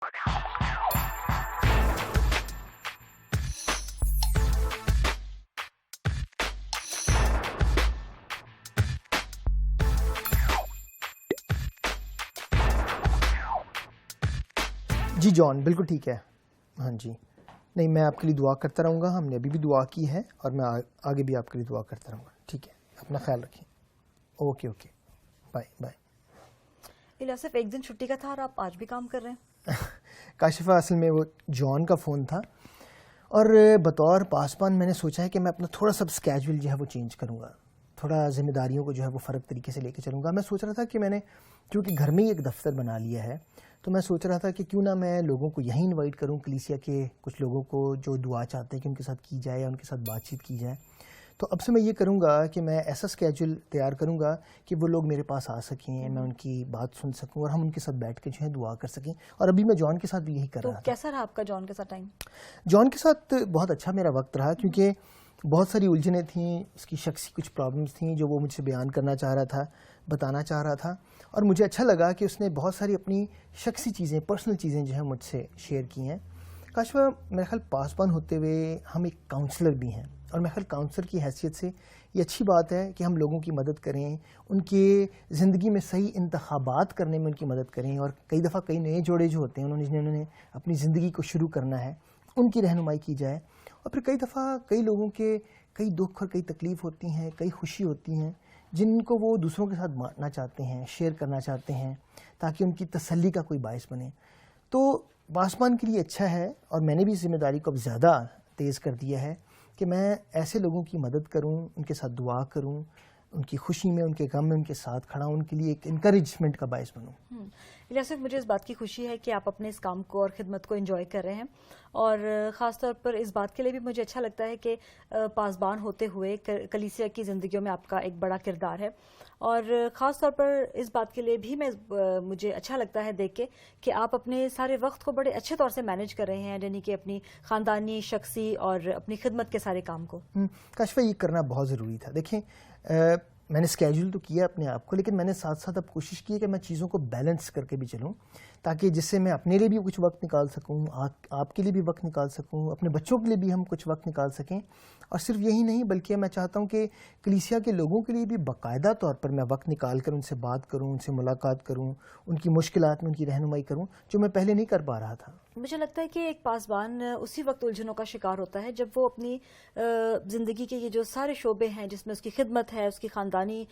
جی جان بالکل ٹھیک ہے. ہاں جی نہیں میں آپ کے لیے دعا کرتا رہوں گا. ہم نے ابھی بھی دعا کی ہے اور میں آگے بھی آپ کے لیے دعا کرتا رہوں گا. ٹھیک ہے اپنا خیال رکھیں. Okay okay bye bye. الیاسف ایک دن چھٹی کا تھا اور آپ آج بھی کام کر رہے ہیں. کاشفہ اصل میں وہ جان کا فون تھا اور بطور پاسبان میں نے سوچا ہے کہ میں اپنا تھوڑا سا اسکیجول جو ہے وہ چینج کروں گا. تھوڑا ذمہ داریوں کو جو ہے وہ فرق طریقے سے لے کے چلوں گا. میں سوچ رہا تھا کہ میں نے کیونکہ گھر میں ہی ایک دفتر بنا لیا ہے تو میں سوچ رہا تھا کہ کیوں نہ میں لوگوں کو یہیں انوائٹ کروں, کلیسیا کے کچھ لوگوں کو جو دعا چاہتے ہیں کہ ان کے ساتھ کی جائے یا ان کے ساتھ بات چیت کی جائے. تو اب سے میں یہ کروں گا کہ میں ایسا اسکیجول تیار کروں گا کہ وہ لوگ میرے پاس آ سکیں, میں ان کی بات سن سکوں اور ہم ان کے ساتھ بیٹھ کے جو ہے دعا کر سکیں. اور ابھی میں جان کے ساتھ بھی یہی کر رہا تھا. تو کیسا رہا آپ کا جان کے ساتھ ٹائم؟ جان کے ساتھ بہت اچھا میرا وقت رہا کیونکہ بہت ساری الجھنیں تھیں, اس کی شخصی کچھ پرابلمس تھیں جو وہ مجھ سے بیان کرنا چاہ رہا تھا, بتانا چاہ رہا تھا. اور مجھے اچھا لگا کہ اس نے بہت ساری اپنی شخصی چیزیں, پرسنل چیزیں جو ہیں مجھ سے شیئر کی ہیں. کاشفہ میرے خیال پاسبان ہوتے ہوئے ہم ایک کاؤنسلر بھی ہیں اور میرے خیال کاؤنسلر کی حیثیت سے یہ اچھی بات ہے کہ ہم لوگوں کی مدد کریں, ان کے زندگی میں صحیح انتخابات کرنے میں ان کی مدد کریں. اور کئی دفعہ کئی نئے جوڑے جو ہوتے ہیں انہوں نے اپنی زندگی کو شروع کرنا ہے, ان کی رہنمائی کی جائے. اور پھر کئی دفعہ کئی لوگوں کے کئی دکھ اور کئی تکلیف ہوتی ہیں, کئی خوشی ہوتی ہیں جن کو وہ دوسروں کے ساتھ بانٹنا چاہتے ہیں, شیئر کرنا چاہتے ہیں تاکہ ان کی تسلی کا کوئی باعث بنے. تو پاسبان کے لیے اچھا ہے اور میں نے بھی ذمہ داری کو اب زیادہ تیز کر دیا ہے کہ میں ایسے لوگوں کی مدد کروں, ان کے ساتھ دعا کروں, ان کی خوشی میں ان کے غم میں ان کے ساتھ کھڑا ہوں, ان کے لیے ایک انکریجمنٹ کا باعث بنوں. الیاسف مجھے اس بات کی خوشی ہے کہ آپ اپنے اس کام کو اور خدمت کو انجوائے کر رہے ہیں, اور خاص طور پر اس بات کے لیے بھی مجھے اچھا لگتا ہے کہ پاسبان ہوتے ہوئے کلیسیا کی زندگیوں میں آپ کا ایک بڑا کردار ہے. اور خاص طور پر اس بات کے لیے بھی مجھے اچھا لگتا ہے دیکھ کے کہ آپ اپنے سارے وقت کو بڑے اچھے طور سے مینیج کر رہے ہیں, یعنی کہ اپنی خاندانی, شخصی اور اپنی خدمت کے سارے کام کو. کاشفہ یہ کرنا بہت ضروری تھا. دیکھیں میں نے اسکیجول تو کیا اپنے آپ کو, لیکن میں نے ساتھ ساتھ اب کوشش کی ہے کہ میں چیزوں کو بیلنس کر کے بھی چلوں تاکہ جس سے میں اپنے لیے بھی کچھ وقت نکال سکوں, آپ کے لیے بھی وقت نکال سکوں, اپنے بچوں کے لیے بھی ہم کچھ وقت نکال سکیں. اور صرف یہی نہیں بلکہ میں چاہتا ہوں کہ کلیسیا کے لوگوں کے لیے بھی باقاعدہ طور پر میں وقت نکال کر ان سے بات کروں, ان سے ملاقات کروں, ان کی مشکلات میں ان کی رہنمائی کروں جو میں پہلے نہیں کر پا رہا تھا. مجھے لگتا ہے کہ ایک پاسبان اسی وقت الجھنوں کا شکار ہوتا ہے جب وہ اپنی زندگی کے یہ جو سارے شعبے ہیں جس میں اس کی خدمت ہے, اس کی خاندانی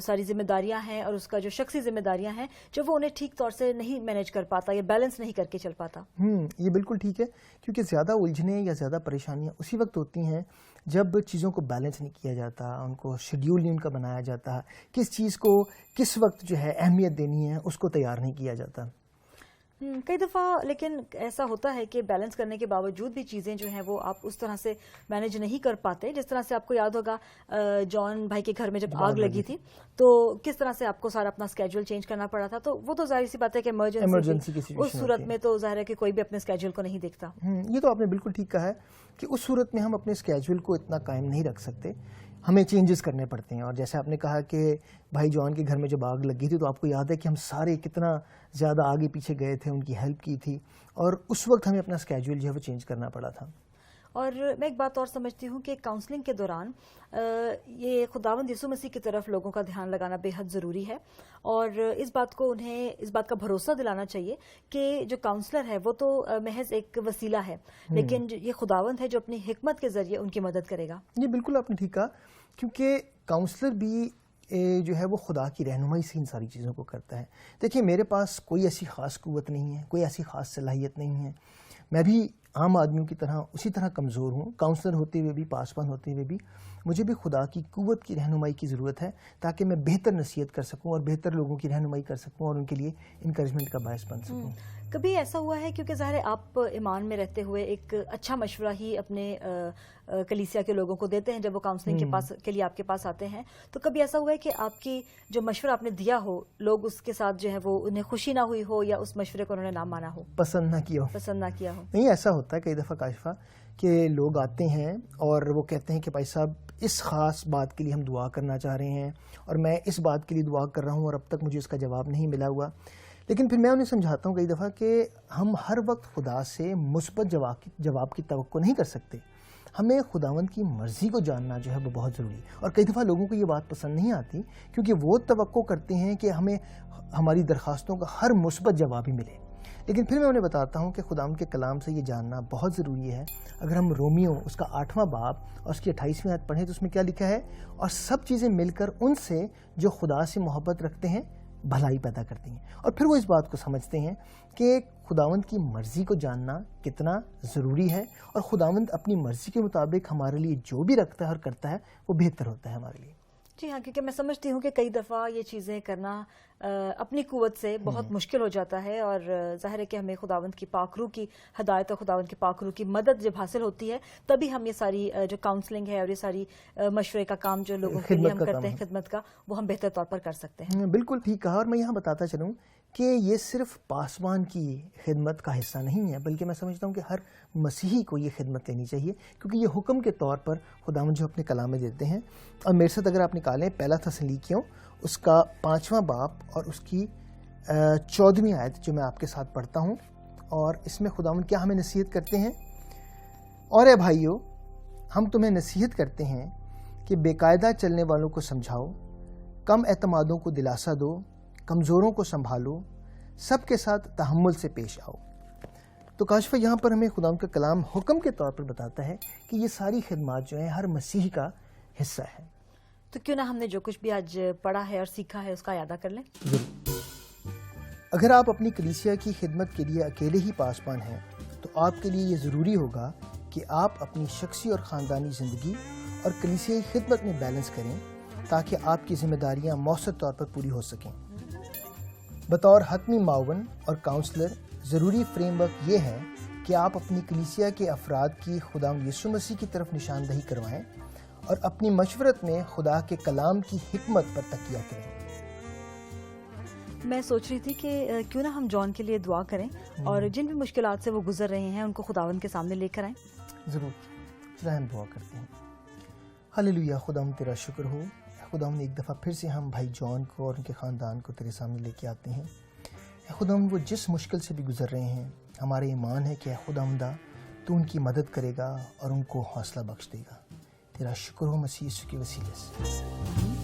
ساری ذمہ داریاں ہیں اور اس کا جو شخصی ذمہ داریاں ہیں, جب وہ انہیں ٹھیک طور سے نہیں مینیج کر پاتا یا بیلنس نہیں کر کے چل پاتا. یہ بالکل ٹھیک ہے کیونکہ زیادہ الجھنیں یا زیادہ پریشانیاں اسی وقت ہوتی ہیں جب چیزوں کو بیلنس نہیں کیا جاتا, ان کو شیڈیول نہیں ان کا بنایا جاتا, کس چیز کو کس وقت جو ہے اہمیت دینی ہے اس کو تیار نہیں کیا جاتا. کئی دفعہ لیکن ایسا ہوتا ہے کہ بیلنس کرنے کے باوجود بھی چیزیں جو ہیں وہ آپ اس طرح سے مینیج نہیں کر پاتے. جس طرح سے آپ کو یاد ہوگا جان بھائی کے گھر میں جب آگ لگی تھی تو کس طرح سے آپ کو سارا اپنا اسکیجول چینج کرنا پڑا تھا. تو وہ تو ظاہر سی بات ہے کہ ایمرجنسی اس صورت میں تو ظاہر ہے کہ کوئی بھی اپنے اسکیجول کو نہیں دیکھتا. یہ تو آپ نے بالکل ٹھیک کہا ہے کہ اس صورت میں ہم اپنے اسکیجول کو اتنا قائم نہیں رکھ سکتے, ہمیں چینجز کرنے پڑتے ہیں. اور جیسے آپ نے کہا کہ بھائی جان کے گھر میں جب آگ لگی تھی تو آپ کو یاد ہے کہ ہم سارے کتنا زیادہ آگے پیچھے گئے تھے, ان کی ہیلپ کی تھی, اور اس وقت ہمیں اپنا اسکیجول جو ہے وہ چینج کرنا پڑا تھا. اور میں ایک بات اور سمجھتی ہوں کہ کاؤنسلنگ کے دوران یہ خداوند یسوع مسیح کی طرف لوگوں کا دھیان لگانا بے حد ضروری ہے, اور اس بات کو انہیں اس بات کا بھروسہ دلانا چاہیے کہ جو کاؤنسلر ہے وہ تو محض ایک وسیلہ ہے, لیکن یہ خداوند ہے جو اپنی حکمت کے ذریعے ان کی مدد کرے گا. یہ بالکل آپ نے ٹھیک کہا کیونکہ کاؤنسلر بھی جو ہے وہ خدا کی رہنمائی سے ان ساری چیزوں کو کرتا ہے. دیکھیں میرے پاس کوئی ایسی خاص قوت نہیں ہے, کوئی ایسی خاص صلاحیت نہیں ہے, میں بھی عام آدمیوں کی طرح اسی طرح کمزور ہوں. کاؤنسلر ہوتے ہوئے بھی, پاسبان ہوتے ہوئے بھی مجھے بھی خدا کی قوت کی رہنمائی کی ضرورت ہے تاکہ میں بہتر نصیحت کر سکوں اور بہتر لوگوں کی رہنمائی کر سکوں اور ان کے لیے انکریجمنٹ کا باعث بن سکوں. کبھی ایسا ہوا ہے کیونکہ ظاہر ہے آپ ایمان میں رہتے ہوئے ایک اچھا مشورہ ہی اپنے کلیسیا کے لوگوں کو دیتے ہیں جب وہ کاؤنسلنگ کے لیے آپ کے پاس آتے ہیں, تو کبھی ایسا ہوا ہے کہ آپ کی جو مشورہ آپ نے دیا ہو لوگ اس کے ساتھ جو ہے وہ انہیں خوشی نہ ہوئی ہو یا اس مشورے کو انہوں نے نہ مانا ہو, پسند نہ کیا ہو؟ نہیں, ایسا ہوتا ہے کئی دفعہ کاشفہ کہ لوگ آتے ہیں اور وہ کہتے ہیں کہ بھائی صاحب اس خاص بات کے لیے ہم دعا کرنا چاہ رہے ہیں اور میں اس بات کے لیے دعا کر رہا ہوں اور اب تک مجھے اس کا جواب نہیں ملا ہوا. لیکن پھر میں انہیں سمجھاتا ہوں کئی دفعہ کہ ہم ہر وقت خدا سے مثبت جواب کی توقع نہیں کر سکتے. ہمیں خداوند کی مرضی کو جاننا جو ہے وہ بہت ضروری ہے. اور کئی دفعہ لوگوں کو یہ بات پسند نہیں آتی کیونکہ وہ توقع کرتے ہیں کہ ہمیں ہماری درخواستوں کا ہر مثبت جواب ہی ملے. لیکن پھر میں انہیں بتاتا ہوں کہ خداوند کے کلام سے یہ جاننا بہت ضروری ہے. اگر ہم رومیو اس کا 8واں باب اور اس کی 28ویں آیت پڑھیں تو اس میں کیا لکھا ہے؟ اور سب چیزیں مل کر ان سے جو خدا سے محبت رکھتے ہیں بھلائی پیدا کرتی ہیں. اور پھر وہ اس بات کو سمجھتے ہیں کہ خداوند کی مرضی کو جاننا کتنا ضروری ہے اور خداوند اپنی مرضی کے مطابق ہمارے لیے جو بھی رکھتا ہے اور کرتا ہے وہ بہتر ہوتا ہے ہمارے لیے. جی ہاں، کیونکہ میں سمجھتی ہوں کہ کئی دفعہ یہ چیزیں کرنا اپنی قوت سے بہت مشکل ہو جاتا ہے، اور ظاہر ہے کہ ہمیں خداوند کی پاک روح کی ہدایت اور خداوند کی پاک روح کی مدد جب حاصل ہوتی ہے تبھی ہم یہ ساری جو کاؤنسلنگ ہے اور یہ ساری مشورے کا کام جو لوگوں کے لیے ہم کرتے ہیں خدمت کا، وہ ہم بہتر طور پر کر سکتے ہیں. بالکل ٹھیک کہا. اور میں یہاں بتاتا چلوں کہ یہ صرف پاسبان کی خدمت کا حصہ نہیں ہے، بلکہ میں سمجھتا ہوں کہ ہر مسیحی کو یہ خدمت لینی چاہیے کیونکہ یہ حکم کے طور پر خداوند جو اپنے کلام میں دیتے ہیں. اور میرے ساتھ اگر آپ نکالیں پہلا تسلیکیوں اس کا 5واں باب اور اس کی 14ویں آیت جو میں آپ کے ساتھ پڑھتا ہوں، اور اس میں خداوند کیا ہمیں نصیحت کرتے ہیں؟ اور اے بھائیو، ہم تمہیں نصیحت کرتے ہیں کہ بے قاعدہ چلنے والوں کو سمجھاؤ، کم اعتمادوں کو دلاسا دو، کمزوروں کو سنبھالو، سب کے ساتھ تحمل سے پیش آؤ. تو کاشفہ یہاں پر ہمیں خداوند کا کلام حکم کے طور پر بتاتا ہے کہ یہ ساری خدمات جو ہیں ہر مسیحی کا حصہ ہے. تو کیوں نہ ہم نے جو کچھ بھی آج پڑھا ہے اور سیکھا ہے اس کا اعادہ کر لیں. ضرور. اگر آپ اپنی کلیسیا کی خدمت کے لیے اکیلے ہی پاسبان ہیں تو آپ کے لیے یہ ضروری ہوگا کہ آپ اپنی شخصی اور خاندانی زندگی اور کلیسیائی خدمت میں بیلنس کریں تاکہ آپ کی ذمہ داریاں مؤثر طور پر پوری ہو سکیں. بطور حتمی معاون اور کاؤنسلر ضروری فریم ورک یہ ہے کہ آپ اپنی کلیسیا کے افراد کی خداوند یسوع مسیح کی طرف نشاندہی کروائیں اور اپنی مشورت میں خدا کے کلام کی حکمت پر تکیہ کریں. میں سوچ رہی تھی کہ کیوں نہ ہم جان کے لیے دعا کریں اور جن بھی مشکلات سے وہ گزر رہے ہیں ان کو خداوند کے سامنے لے کر آئیں. ضرور. چلائیں ہم دعا کرتے ہیں. ہلیلویا. خداوند تیرا شکر ہو. خداوند ایک دفعہ پھر سے ہم بھائی جان کو اور ان کے خاندان کو تیرے سامنے لے کے آتے ہیں. خداوند وہ جس مشکل سے بھی گزر رہے ہیں، ہمارے ایمان ہے کہ خداوندا تو ان کی مدد کرے گا اور ان کو حوصلہ بخش دے گا. تیرا شکر ہو مسیح یسوع کے وسیلے سے.